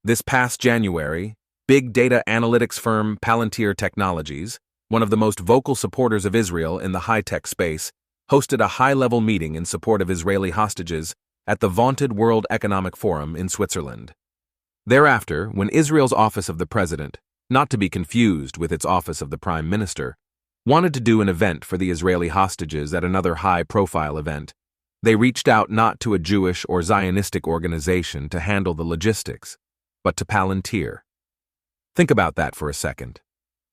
This past January, big data analytics firm Palantir Technologies, one of the most vocal supporters of Israel in the high-tech space, hosted a high-level meeting in support of Israeli hostages at the vaunted World Economic Forum in Switzerland. Thereafter, when Israel's Office of the President, not to be confused with its Office of the Prime Minister, wanted to do an event for the Israeli hostages at another high-profile event, they reached out not to a Jewish or Zionistic organization to handle the logistics, but to Palantir. Think about that for a second.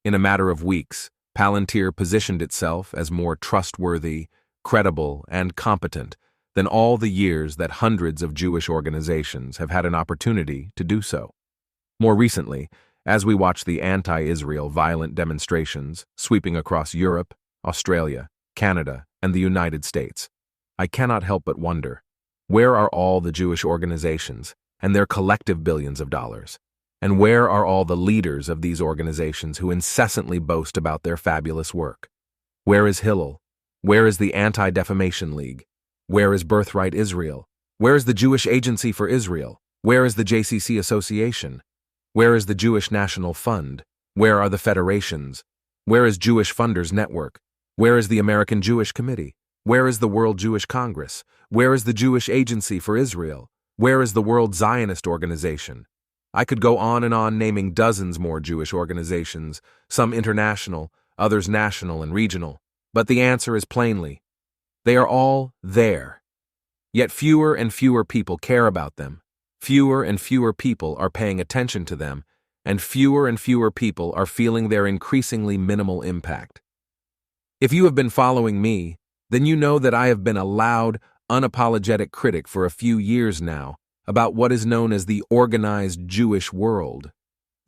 In a matter of weeks, Palantir positioned itself as more trustworthy, credible, and competent than all the years that hundreds of Jewish organizations have had an opportunity to do so. More recently, as we watch the anti-Israel violent demonstrations sweeping across Europe, Australia, Canada, and the United States, I cannot help but wonder, where are all the Jewish organizations and their collective billions of dollars? And where are all the leaders of these organizations who incessantly boast about their fabulous work? Where is Hillel? Where is the Anti-Defamation League? Where is Birthright Israel? Where is the Jewish Agency for Israel? Where is the JCC Association? Where is the Jewish National Fund? Where are the federations? Where is Jewish Funders Network? Where is the American Jewish Committee? Where is the World Jewish Congress? Where is the Jewish Agency for Israel? Where is the World Zionist Organization? I could go on and on naming dozens more Jewish organizations, some international, others national and regional, but the answer is plainly, they are all there. Yet fewer and fewer people care about them, fewer and fewer people are paying attention to them, and fewer people are feeling their increasingly minimal impact. If you have been following me, then you know that I have been a loud, unapologetic critic for a few years now about what is known as the organized Jewish world,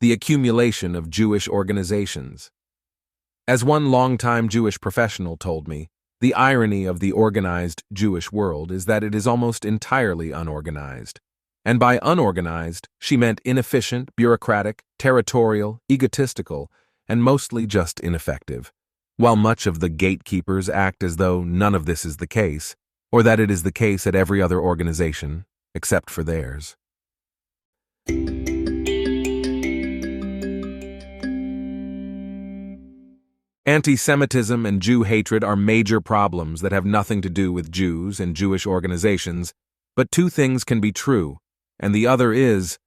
the accumulation of Jewish organizations. As one longtime Jewish professional told me, the irony of the organized Jewish world is that it is almost entirely unorganized. And by unorganized, she meant inefficient, bureaucratic, territorial, egotistical, and mostly just ineffective. While much of the gatekeepers act as though none of this is the case, or that it is the case at every other organization, except for theirs. Anti-Semitism and Jew hatred are major problems that have nothing to do with Jews and Jewish organizations, but two things can be true, and the other is,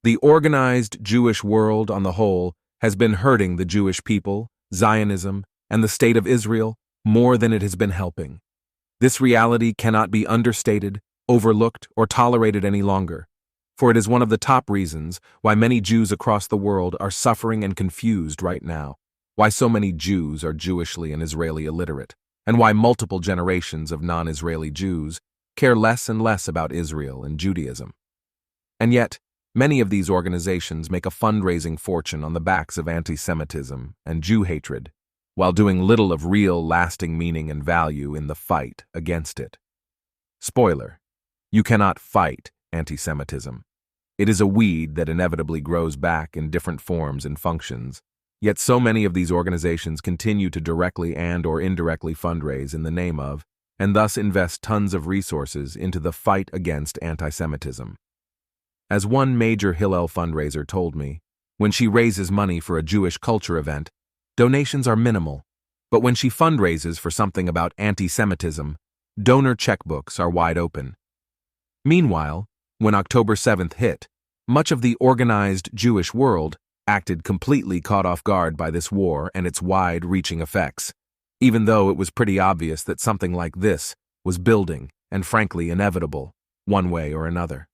the organized Jewish world on the whole has been hurting the Jewish people, Zionism, and the State of Israel more than it has been helping. This reality cannot be understated, overlooked, or tolerated any longer, for it is one of the top reasons why many Jews across the world are suffering and confused right now, why so many Jews are Jewishly and Israeli illiterate, and why multiple generations of non-Israeli Jews care less and less about Israel and Judaism. And yet, many of these organizations make a fundraising fortune on the backs of anti-Semitism and Jew hatred, while doing little of real lasting meaning and value in the fight against it. Spoiler: you cannot fight anti-Semitism. It is a weed that inevitably grows back in different forms and functions, yet so many of these organizations continue to directly and or indirectly fundraise in the name of, and thus invest tons of resources into the fight against anti-Semitism. As one major Hillel fundraiser told me, when she raises money for a Jewish culture event, donations are minimal, but when she fundraises for something about anti-Semitism, donor checkbooks are wide open. Meanwhile, when October 7th hit, much of the organized Jewish world acted completely caught off guard by this war and its wide-reaching effects, even though it was pretty obvious that something like this was building and frankly inevitable, one way or another.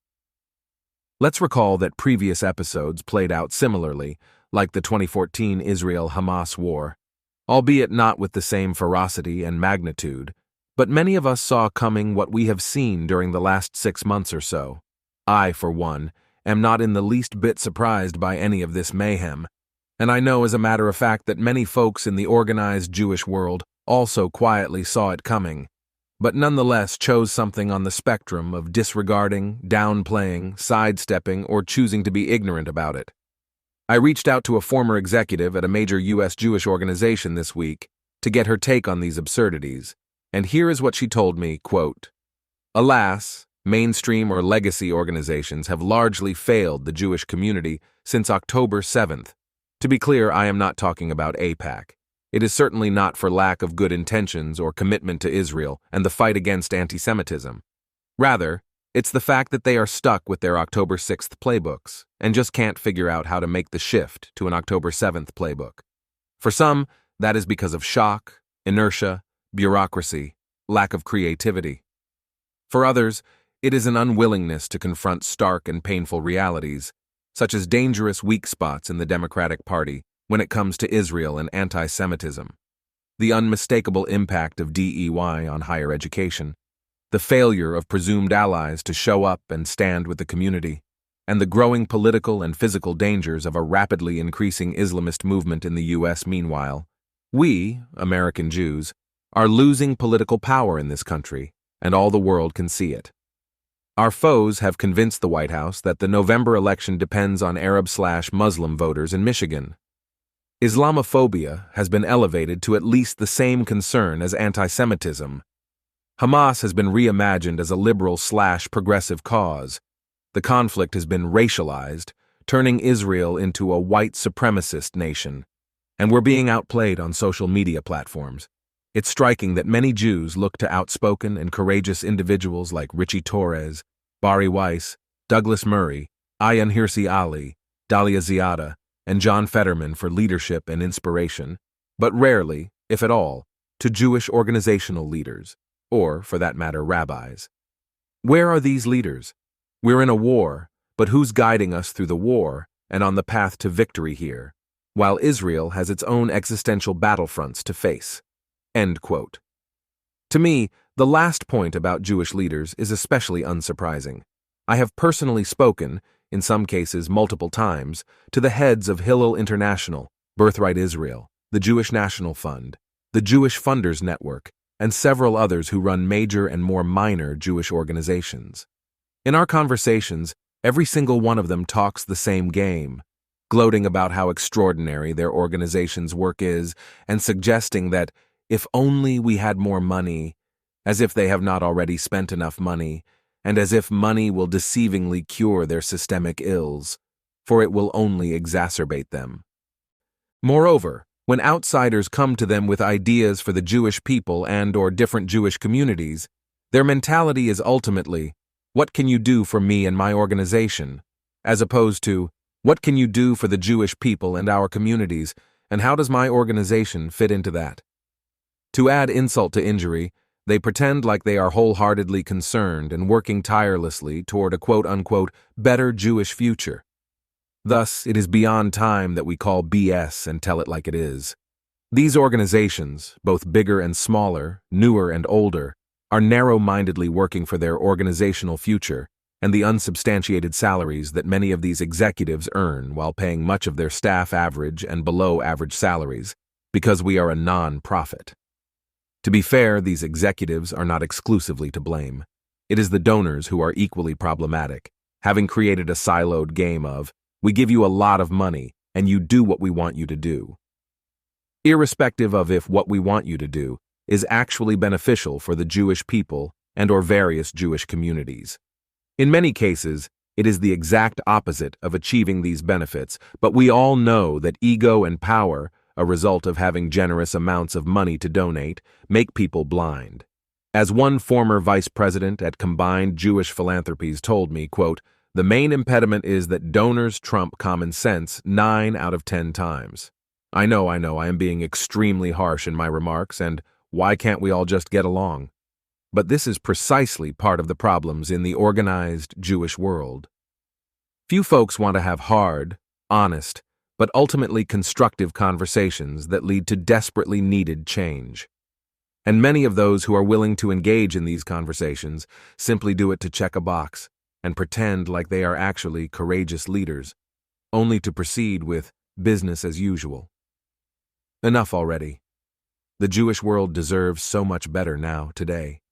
Let's recall that previous episodes played out similarly, like the 2014 Israel-Hamas war, albeit not with the same ferocity and magnitude, but many of us saw coming what we have seen during the last 6 months or so. I, for one, am not in the least bit surprised by any of this mayhem, and I know as a matter of fact that many folks in the organized Jewish world also quietly saw it coming, but nonetheless chose something on the spectrum of disregarding, downplaying, sidestepping, or choosing to be ignorant about it. I reached out to a former executive at a major U.S. Jewish organization this week to get her take on these absurdities, and here is what she told me, quote, "Alas, Mainstream or legacy organizations have largely failed the Jewish community since October 7th. To be clear, I am not talking about AIPAC. It is certainly not for lack of good intentions or commitment to Israel and the fight against anti-Semitism. Rather, it's the fact that they are stuck with their October 6th playbooks and just can't figure out how to make the shift to an October 7th playbook. For some, that is because of shock, inertia, bureaucracy, lack of creativity. For others, it is an unwillingness to confront stark and painful realities, such as dangerous weak spots in the Democratic Party when it comes to Israel and anti-Semitism, the unmistakable impact of DEI on higher education, the failure of presumed allies to show up and stand with the community, and the growing political and physical dangers of a rapidly increasing Islamist movement in the U.S. Meanwhile, we, American Jews, are losing political power in this country, and all the world can see it. Our foes have convinced the White House that the November election depends on Arab/Muslim voters in Michigan. Islamophobia has been elevated to at least the same concern as anti-Semitism. Hamas has been reimagined as a liberal/progressive cause. The conflict has been racialized, turning Israel into a white supremacist nation. And we're being outplayed on social media platforms. It's striking that many Jews look to outspoken and courageous individuals like Richie Torres, Bari Weiss, Douglas Murray, Ayaan Hirsi Ali, Dalia Ziada, and John Fetterman for leadership and inspiration, but rarely, if at all, to Jewish organizational leaders, or, for that matter, rabbis. Where are these leaders? We're in a war, but who's guiding us through the war and on the path to victory here, while Israel has its own existential battlefronts to face? End quote. To me, the last point about Jewish leaders is especially unsurprising. I have personally spoken, in some cases multiple times, to the heads of Hillel International, Birthright Israel, the Jewish National Fund, the Jewish Funders Network, and several others who run major and more minor Jewish organizations. In our conversations, every single one of them talks the same game, gloating about how extraordinary their organization's work is and suggesting that if only we had more money, as if they have not already spent enough money, and as if money will deceivingly cure their systemic ills, for it will only exacerbate them. Moreover, when outsiders come to them with ideas for the Jewish people and/or different Jewish communities, their mentality is ultimately, what can you do for me and my organization, as opposed to, what can you do for the Jewish people and our communities, and how does my organization fit into that? To add insult to injury, they pretend like they are wholeheartedly concerned and working tirelessly toward a quote-unquote better Jewish future. Thus, it is beyond time that we call BS and tell it like it is. These organizations, both bigger and smaller, newer and older, are narrow-mindedly working for their organizational future and the unsubstantiated salaries that many of these executives earn while paying much of their staff average and below-average salaries, because we are a non-profit. To be fair, these executives are not exclusively to blame. It is the donors who are equally problematic, having created a siloed game of, we give you a lot of money, and you do what we want you to do. Irrespective of if what we want you to do is actually beneficial for the Jewish people and/or various Jewish communities. In many cases, it is the exact opposite of achieving these benefits, but we all know that ego and power, a result of having generous amounts of money to donate, make people blind. As one former vice president at Combined Jewish Philanthropies told me, quote, the main impediment is that donors trump common sense 9 out of 10 times. I know, I am being extremely harsh in my remarks, and why can't we all just get along? But this is precisely part of the problems in the organized Jewish world. Few folks want to have hard, honest, but ultimately constructive conversations that lead to desperately needed change. And many of those who are willing to engage in these conversations simply do it to check a box and pretend like they are actually courageous leaders, only to proceed with business as usual. Enough already. The Jewish world deserves so much better now, today.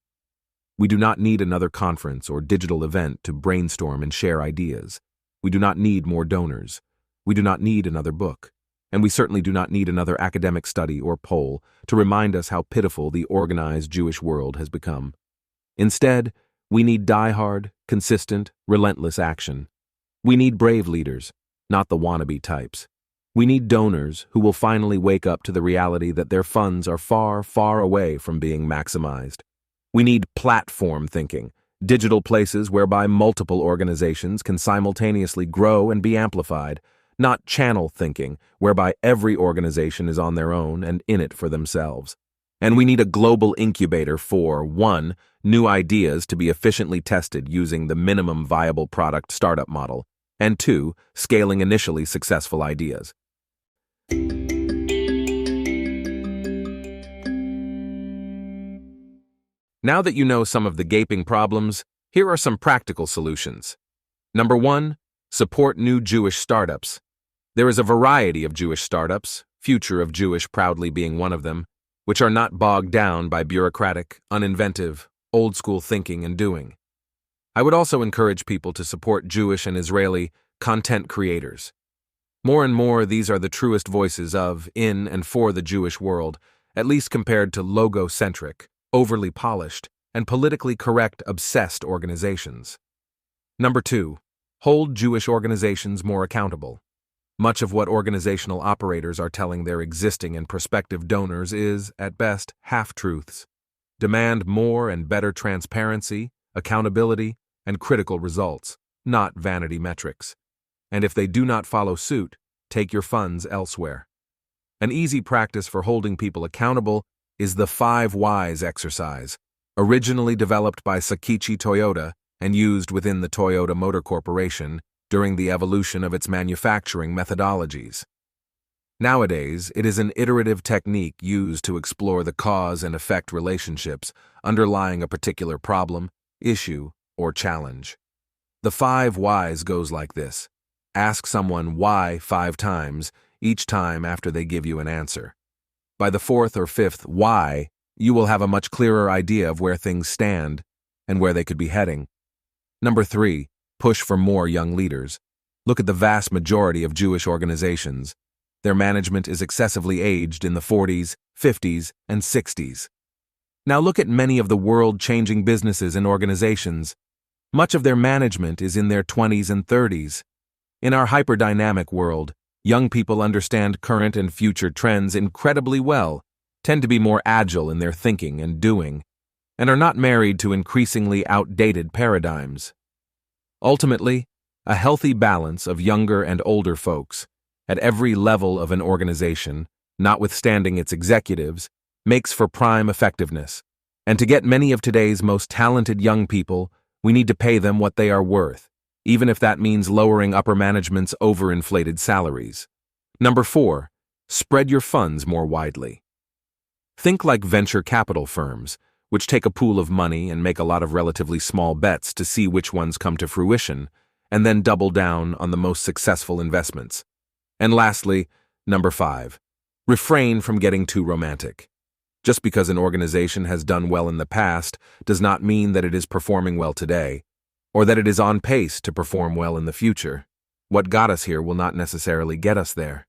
We do not need another conference or digital event to brainstorm and share ideas. We do not need more donors. We do not need another book. And we certainly do not need another academic study or poll to remind us how pitiful the organized Jewish world has become. Instead, We need die-hard, consistent, relentless action. We need brave leaders, not the wannabe types. We need donors who will finally wake up to the reality that their funds are far, far away from being maximized. We need platform thinking, digital places whereby multiple organizations can simultaneously grow and be amplified, not channel thinking, whereby every organization is on their own and in it for themselves. And we need a global incubator for, 1, new ideas to be efficiently tested using the minimum viable product startup model, and 2, scaling initially successful ideas. Now that you know some of the gaping problems, here are some practical solutions. Number 1, support new Jewish startups. There is a variety of Jewish startups, Future of Jewish proudly being one of them, which are not bogged down by bureaucratic, uninventive, old-school thinking and doing. I would also encourage people to support Jewish and Israeli content creators. More and more, these are the truest voices of, in, and for the Jewish world, at least compared to logo-centric, overly polished, and politically correct, obsessed organizations. Number 2, hold Jewish organizations more accountable. Much of what organizational operators are telling their existing and prospective donors is, at best, half-truths. Demand more and better transparency, accountability, and critical results, not vanity metrics. And if they do not follow suit, take your funds elsewhere. An easy practice for holding people accountable is the 5 Whys exercise, originally developed by Sakichi Toyota and used within the Toyota Motor Corporation during the evolution of its manufacturing methodologies. Nowadays, it is an iterative technique used to explore the cause and effect relationships underlying a particular problem, issue, or challenge. The 5 Whys goes like this. Ask someone why 5 times, each time after they give you an answer. By the 4th or 5th why, you will have a much clearer idea of where things stand and where they could be heading. Number 3, push for more young leaders. Look at the vast majority of Jewish organizations. Their management is excessively aged in the 40s, 50s, and 60s. Now look at many of the world-changing businesses and organizations. Much of their management is in their 20s and 30s. In our hyper-dynamic world, young people understand current and future trends incredibly well, tend to be more agile in their thinking and doing, and are not married to increasingly outdated paradigms. Ultimately, a healthy balance of younger and older folks, at every level of an organization, notwithstanding its executives, makes for prime effectiveness. And to get many of today's most talented young people, we need to pay them what they are worth, even if that means lowering upper management's overinflated salaries. Number 4, spread your funds more widely. Think like venture capital firms, which take a pool of money and make a lot of relatively small bets to see which ones come to fruition, and then double down on the most successful investments. And lastly, number 5, refrain from getting too romantic. Just because an organization has done well in the past does not mean that it is performing well today, or that it is on pace to perform well in the future. What got us here will not necessarily get us there.